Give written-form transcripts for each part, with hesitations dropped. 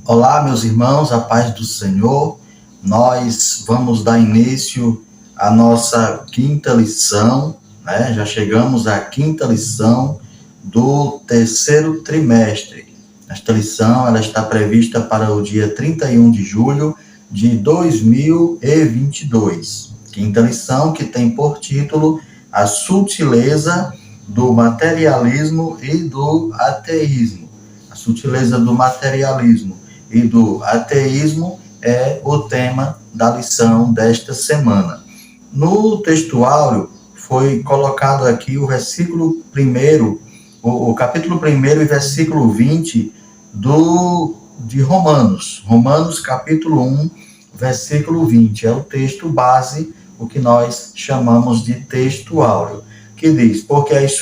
Olá, meus irmãos, a paz do Senhor. Nós vamos dar início à nossa quinta lição, né? Já chegamos à quinta lição do terceiro trimestre. Esta lição ela está prevista para o dia 31 de julho de 2022. Quinta lição que tem por título A Sutileza do Materialismo e do Ateísmo. A sutileza do materialismo e do ateísmo é o tema da lição desta semana. No textuário foi colocado aqui o versículo 1, o capítulo 1 e versículo 20 de Romanos. Romanos capítulo 1, versículo 20. É o texto base, o que nós chamamos de textuário, que diz: porque as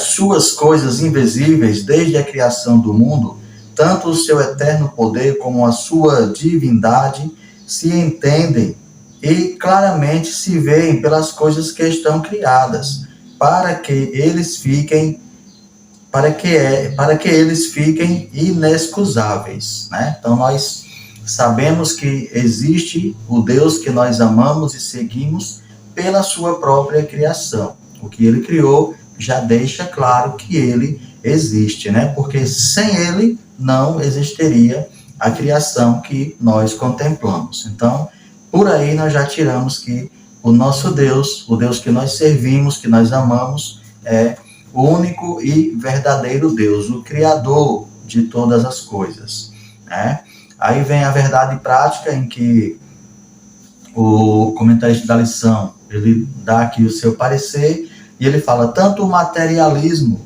suas coisas invisíveis, desde a criação do mundo, tanto o seu eterno poder como a sua divindade, se entendem e claramente se veem pelas coisas que estão criadas, para que eles fiquem inexcusáveis, né? Então nós sabemos que existe o Deus que nós amamos e seguimos pela sua própria criação. O que ele criou já deixa claro que ele existe, né? Porque sem ele não existiria a criação que nós contemplamos. Então, por aí nós já tiramos que o nosso Deus, o Deus que nós servimos, que nós amamos, é o único e verdadeiro Deus, o Criador de todas as coisas, né? Aí vem a verdade prática em que o comentarista da lição, ele dá aqui o seu parecer, e ele fala: tanto o materialismo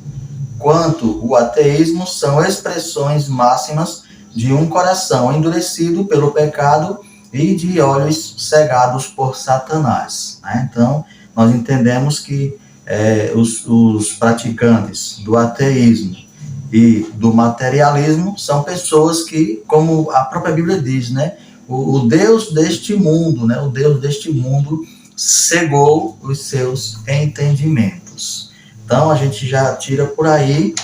quanto o ateísmo são expressões máximas de um coração endurecido pelo pecado e de olhos cegados por Satanás, né? Então, nós entendemos que os praticantes do ateísmo e do materialismo são pessoas que, como a própria Bíblia diz, né? O Deus deste mundo, né? O Deus deste mundo cegou os seus entendimentos. Então, a gente já tira por aí,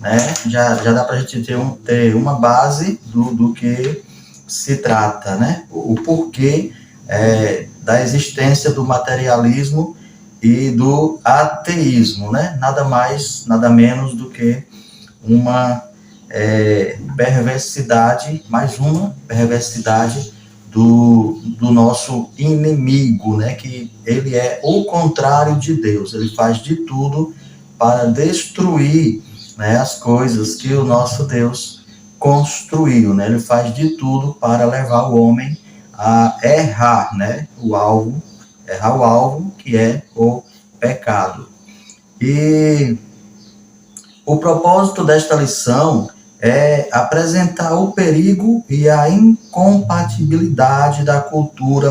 né? Já dá para a gente ter uma base do que se trata, né? O porquê da existência do materialismo e do ateísmo, né? Nada mais, nada menos do que uma perversidade, mais uma perversidade do nosso inimigo, né? Que ele é o contrário de Deus. Ele faz de tudo para destruir, né, as coisas que o nosso Deus construiu, né? Ele faz de tudo para levar o homem a errar, né? Errar o alvo, que é o pecado. E o propósito desta lição é apresentar o perigo e a incompatibilidade da cultura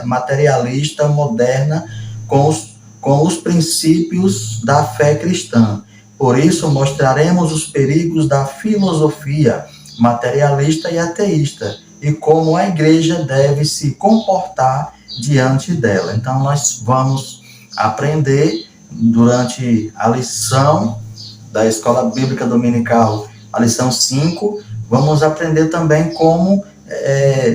materialista moderna com os princípios da fé cristã. Por isso, mostraremos os perigos da filosofia materialista e ateísta e como a igreja deve se comportar diante dela. Então, nós vamos aprender durante a lição da Escola Bíblica Dominical, a lição 5, vamos aprender também como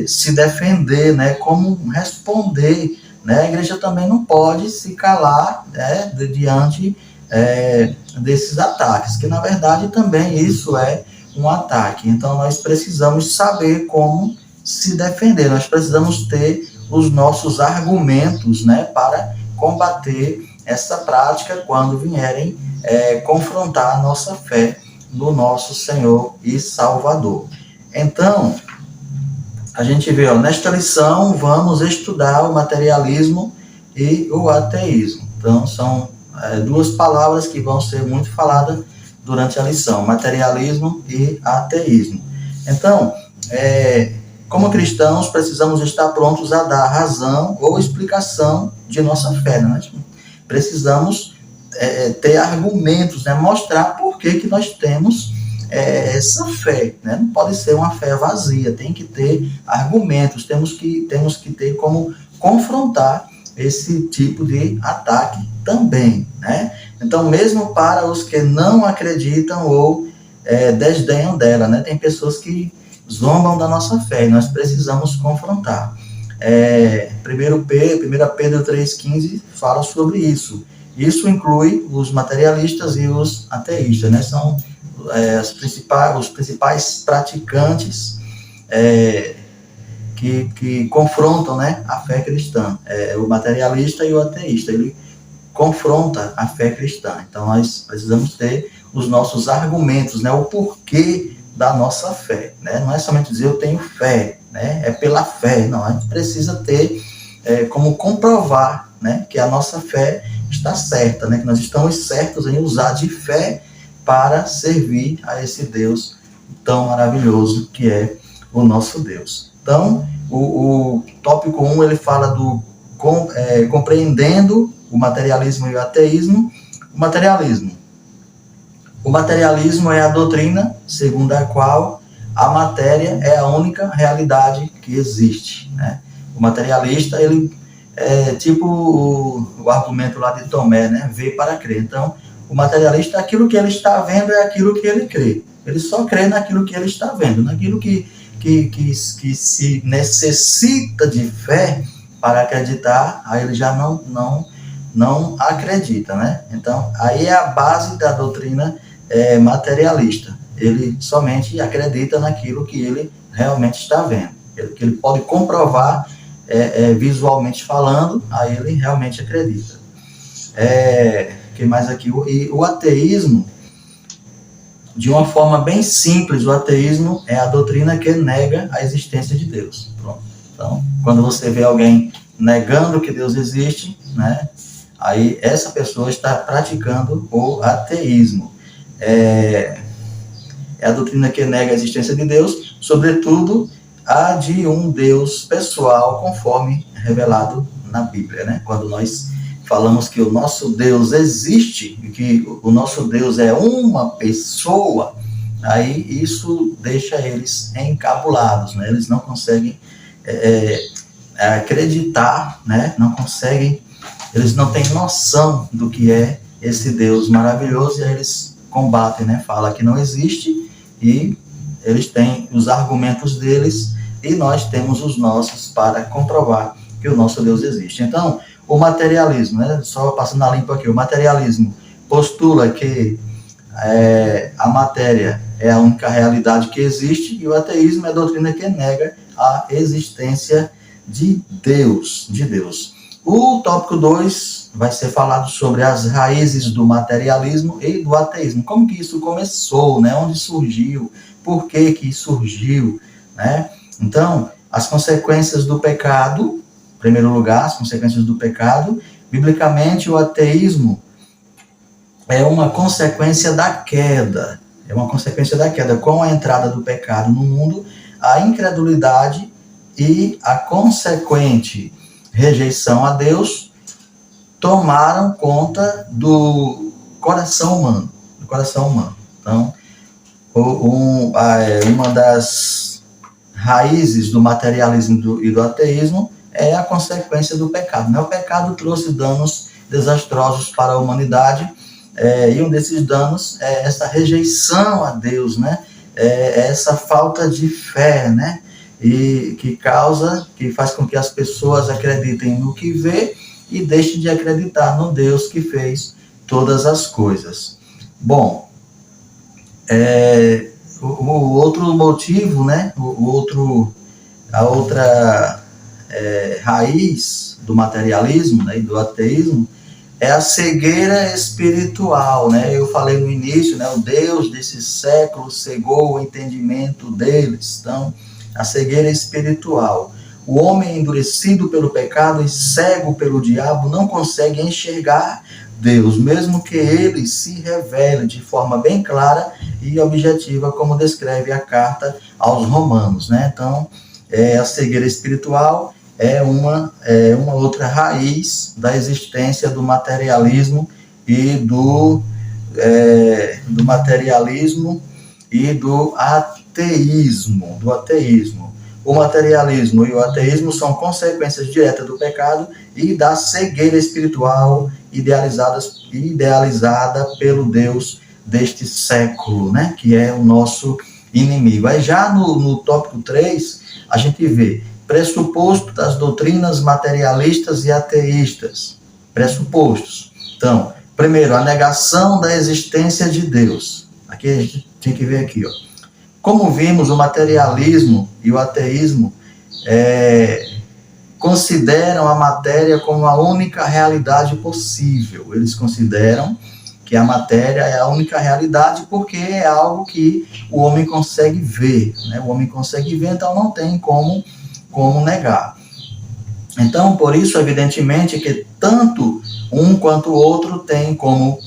se defender, né? Como responder, né? A igreja também não pode se calar, né, diante desses ataques, que na verdade também isso é um ataque. Então nós precisamos saber como se defender, nós precisamos ter os nossos argumentos, né, para combater essa prática quando vierem confrontar a nossa fé no nosso Senhor e Salvador. Então, a gente vê, nesta lição, vamos estudar o materialismo e o ateísmo. Então, são duas palavras que vão ser muito faladas durante a lição, materialismo e ateísmo. Então, como cristãos, precisamos estar prontos a dar razão ou explicação de nossa fé, né? Precisamos ter argumentos, né? Mostrar por que nós temos essa fé, né? Não pode ser uma fé vazia, tem que ter argumentos, temos que ter como confrontar esse tipo de ataque também, né? Então, mesmo para os que não acreditam ou desdenham dela, né? Tem pessoas que zombam da nossa fé e nós precisamos confrontar. 1 Pedro 3,15 fala sobre isso. Isso inclui os materialistas e os ateístas, né? São os principais praticantes que confrontam, né, a fé cristã. O materialista e o ateísta, ele confronta a fé cristã. Então, nós precisamos ter os nossos argumentos, né, o porquê da nossa fé. Né? Não é somente dizer eu tenho fé, né? É pela fé. Não, a gente precisa ter como comprovar, né, que a nossa fé está certa, né, que nós estamos certos em usar de fé para servir a esse Deus tão maravilhoso que é o nosso Deus. Então, o tópico 1, ele fala do compreendendo o materialismo e o ateísmo. O materialismo é a doutrina segundo a qual a matéria é a única realidade que existe, né? O materialista, ele é tipo o argumento lá de Tomé, né? Ver para crer. Então, o materialista, aquilo que ele está vendo é aquilo que ele crê. Ele só crê naquilo que ele está vendo, naquilo que se necessita de fé para acreditar, aí ele já não acredita, né? Então, aí é a base da doutrina materialista. Ele somente acredita naquilo que ele realmente está vendo, que ele pode comprovar visualmente falando, aí ele realmente acredita. Que mais aqui? E o ateísmo, de uma forma bem simples, o ateísmo é a doutrina que nega a existência de Deus. Pronto. Então, quando você vê alguém negando que Deus existe, né, aí essa pessoa está praticando o ateísmo. É a doutrina que nega a existência de Deus, sobretudo a de um Deus pessoal, conforme revelado na Bíblia, né? Quando nós falamos que o nosso Deus existe, que o nosso Deus é uma pessoa, aí isso deixa eles encabulados, né? Eles não conseguem acreditar, né? Não conseguem, eles não têm noção do que é esse Deus maravilhoso, e aí eles combatem, né? Fala que não existe, e eles têm os argumentos deles, e nós temos os nossos para comprovar que o nosso Deus existe. Então, o materialismo, né? Só passando a limpo aqui, o materialismo postula que a matéria é a única realidade que existe, e o ateísmo é a doutrina que nega a existência de Deus. O tópico 2 vai ser falado sobre as raízes do materialismo e do ateísmo. Como que isso começou, né? Onde surgiu? Por que surgiu, né? Então, as consequências do pecado, em primeiro lugar, as consequências do pecado. Biblicamente, o ateísmo é uma consequência da queda. É uma consequência da queda. Com a entrada do pecado no mundo, a incredulidade e a consequente rejeição a Deus tomaram conta do coração humano. Então, uma das raízes do materialismo e do ateísmo é a consequência do pecado, né? O pecado trouxe danos desastrosos para a humanidade, e um desses danos é essa rejeição a Deus, né? Essa falta de fé, né? E que faz com que as pessoas acreditem no que vê e deixem de acreditar no Deus que fez todas as coisas. Bom, o outro motivo, né? A outra raiz do materialismo, né, e do ateísmo é a cegueira espiritual, né? Eu falei no início, né? O Deus desse século cegou o entendimento deles. Então, a cegueira espiritual. O homem endurecido pelo pecado e cego pelo diabo não consegue enxergar Deus, mesmo que ele se revele de forma bem clara e objetiva, como descreve a carta aos Romanos, né? Então, a cegueira espiritual é uma outra raiz da existência do materialismo e do materialismo e do ateísmo. O materialismo e o ateísmo são consequências diretas do pecado e da cegueira espiritual idealizada pelo Deus deste século, né, que é o nosso inimigo. Aí já no tópico 3, a gente vê pressuposto das doutrinas materialistas e ateístas. Pressupostos. Então, primeiro, a negação da existência de Deus. Aqui a gente tem que ver aqui, ó. Como vimos, o materialismo e o ateísmo consideram a matéria como a única realidade possível. Eles consideram que a matéria é a única realidade porque é algo que o homem consegue ver, né? O homem consegue ver, então não tem como negar. Então, por isso, evidentemente, que tanto um quanto o outro tem como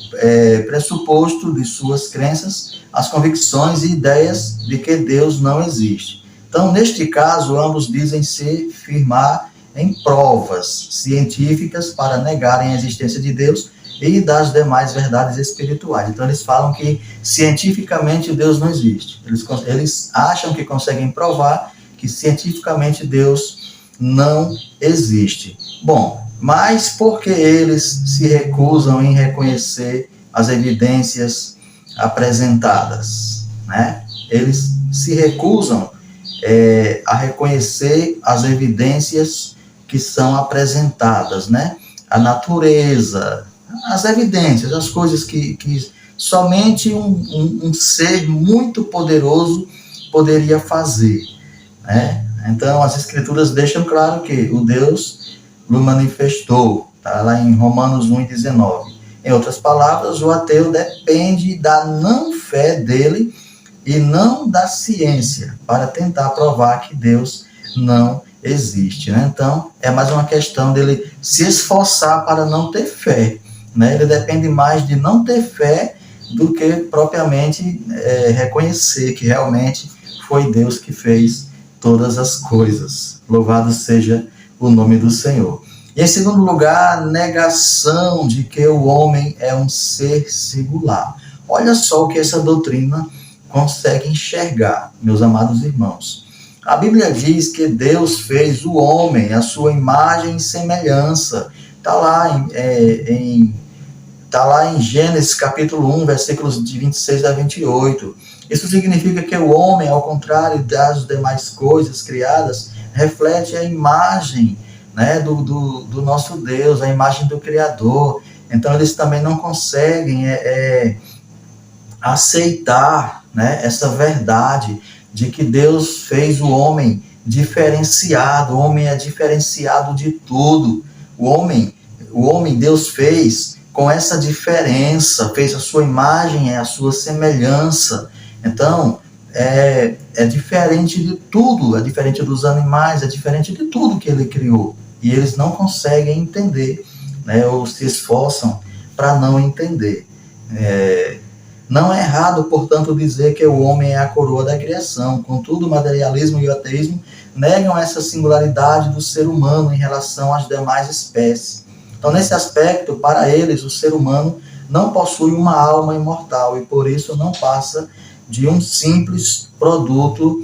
pressuposto de suas crenças as convicções e ideias de que Deus não existe. Então, neste caso, ambos dizem se firmar em provas científicas para negarem a existência de Deus e das demais verdades espirituais. Então, eles falam que cientificamente Deus não existe. Eles acham que conseguem provar que cientificamente Deus não existe. Bom, mas por que eles se recusam em reconhecer as evidências apresentadas, né? Eles se recusam a reconhecer as evidências que são apresentadas, né? A natureza, as evidências, as coisas que somente um ser muito poderoso poderia fazer, né? Então, as Escrituras deixam claro que o Deus o manifestou, está lá em Romanos 1:19. Em outras palavras, o ateu depende da não-fé dele e não da ciência para tentar provar que Deus não existe, né? Então, é mais uma questão dele se esforçar para não ter fé, né? Ele depende mais de não ter fé do que propriamente reconhecer que realmente foi Deus que fez todas as coisas. Louvado seja o nome do Senhor. E em segundo lugar, a negação de que o homem é um ser singular. Olha só o que essa doutrina consegue enxergar, meus amados irmãos. A Bíblia diz que Deus fez o homem à sua imagem e semelhança. Está lá em Gênesis capítulo 1, versículos de 26 a 28. Isso significa que o homem, ao contrário das demais coisas criadas, reflete a imagem, né, do nosso Deus, a imagem do Criador. Então, eles também não conseguem aceitar, né, essa verdade de que Deus fez o homem diferenciado. O homem é diferenciado de tudo. O homem Deus fez com essa diferença, fez a sua imagem, a sua semelhança. Então, é diferente de tudo, é diferente dos animais, é diferente de tudo que ele criou. E eles não conseguem entender, né, ou se esforçam para não entender. Não é errado, portanto, dizer que o homem é a coroa da criação. Contudo, o materialismo e o ateísmo negam essa singularidade do ser humano em relação às demais espécies. Então, nesse aspecto, para eles, o ser humano não possui uma alma imortal e, por isso, não passa de um simples produto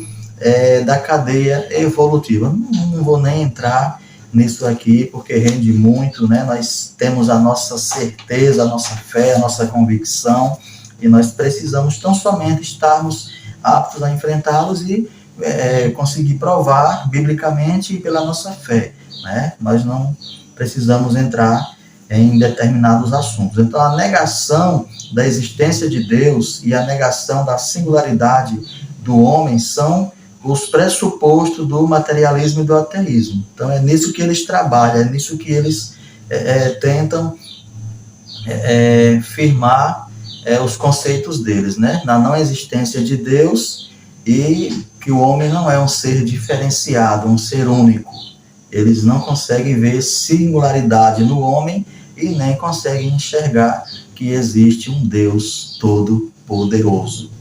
da cadeia evolutiva. Não vou nem entrar nisso aqui, porque rende muito, né? Nós temos a nossa certeza, a nossa fé, a nossa convicção, e nós precisamos tão somente estarmos aptos a enfrentá-los e conseguir provar biblicamente e pela nossa fé, né? Nós não precisamos entrar em determinados assuntos. Então, a negação da existência de Deus e a negação da singularidade do homem são os pressupostos do materialismo e do ateísmo. Então, é nisso que eles trabalham, é nisso que eles tentam firmar os conceitos deles, né? Na não existência de Deus e que o homem não é um ser diferenciado, um ser único. Eles não conseguem ver singularidade no homem e nem conseguem enxergar que existe um Deus todo-poderoso.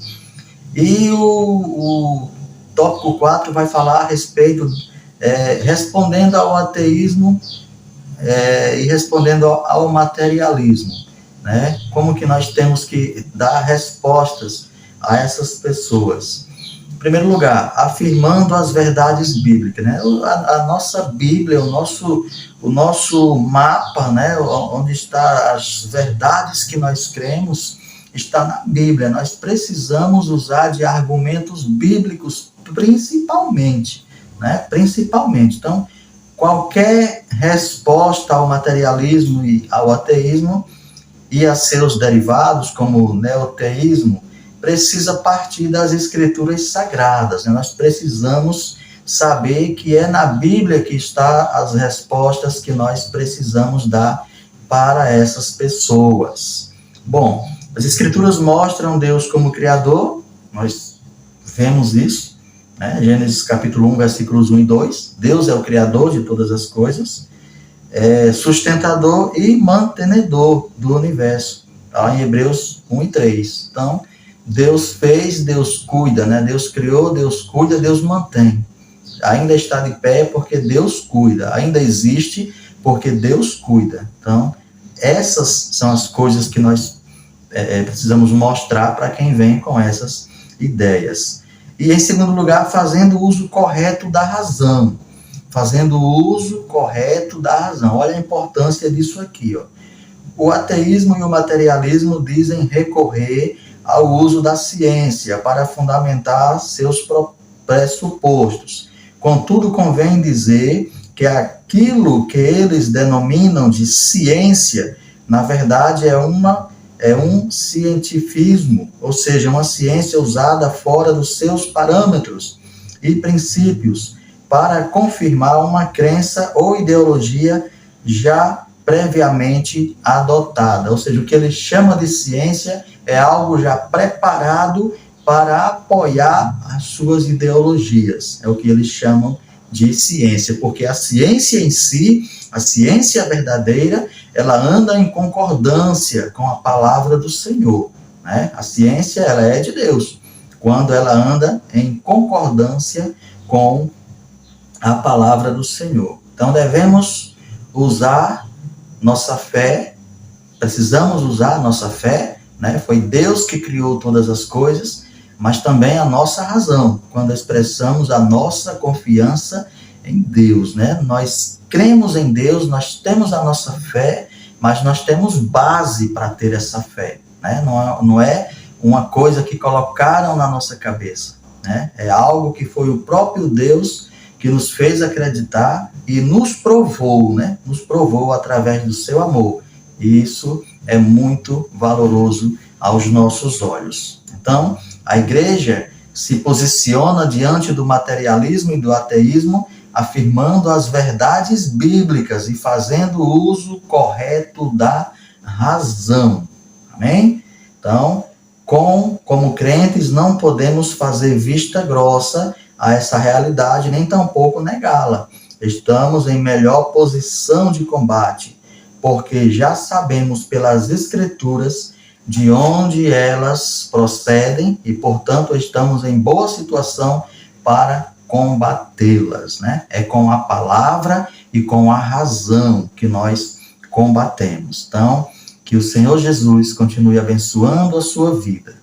E o tópico 4 vai falar a respeito, respondendo ao ateísmo e respondendo ao materialismo, né? Como que nós temos que dar respostas a essas pessoas? Em primeiro lugar, afirmando as verdades bíblicas, né? A nossa Bíblia, o nosso mapa, né? Onde estão as verdades que nós cremos, está na Bíblia. Nós precisamos usar de argumentos bíblicos, principalmente, né? Principalmente. Então, qualquer resposta ao materialismo e ao ateísmo e a seus derivados, como o neoteísmo, precisa partir das escrituras sagradas, né? Nós precisamos saber que é na Bíblia que está as respostas que nós precisamos dar para essas pessoas. Bom, as escrituras mostram Deus como Criador, nós vemos isso, né? Gênesis capítulo 1, versículos 1 e 2, Deus é o Criador de todas as coisas, sustentador e mantenedor do universo, tá? Em Hebreus 1 e 3. Então, Deus fez, Deus cuida, né? Deus criou, Deus cuida, Deus mantém. Ainda está de pé porque Deus cuida, ainda existe porque Deus cuida. Então, essas são as coisas que nós precisamos mostrar para quem vem com essas ideias. E, em segundo lugar, fazendo uso correto da razão. Fazendo uso correto da razão. Olha a importância disso aqui, ó. O ateísmo e o materialismo dizem recorrer ao uso da ciência para fundamentar seus pressupostos. Contudo, convém dizer que aquilo que eles denominam de ciência, na verdade, é um cientifismo, ou seja, uma ciência usada fora dos seus parâmetros e princípios para confirmar uma crença ou ideologia já previamente adotada. Ou seja, o que ele chama de ciência é algo já preparado para apoiar as suas ideologias. É o que eles chamam de ciência, porque a ciência em si, a ciência verdadeira, ela anda em concordância com a palavra do Senhor, né? A ciência, ela é de Deus, quando ela anda em concordância com a palavra do Senhor. Então, devemos usar nossa fé, precisamos usar nossa fé, né? Foi Deus que criou todas as coisas, mas também a nossa razão, quando expressamos a nossa confiança em Deus, né? Nós cremos em Deus, nós temos a nossa fé, mas nós temos base para ter essa fé, né? Não é uma coisa que colocaram na nossa cabeça, né? É algo que foi o próprio Deus que nos fez acreditar e nos provou, né? Nos provou através do seu amor. E isso é muito valoroso aos nossos olhos. Então, a igreja se posiciona diante do materialismo e do ateísmo, afirmando as verdades bíblicas e fazendo uso correto da razão. Amém? Então, como crentes, não podemos fazer vista grossa a essa realidade, nem tampouco negá-la. Estamos em melhor posição de combate, porque já sabemos pelas Escrituras de onde elas procedem e, portanto, estamos em boa situação para combatê-las, né? É com a palavra e com a razão que nós combatemos. Então, que o Senhor Jesus continue abençoando a sua vida.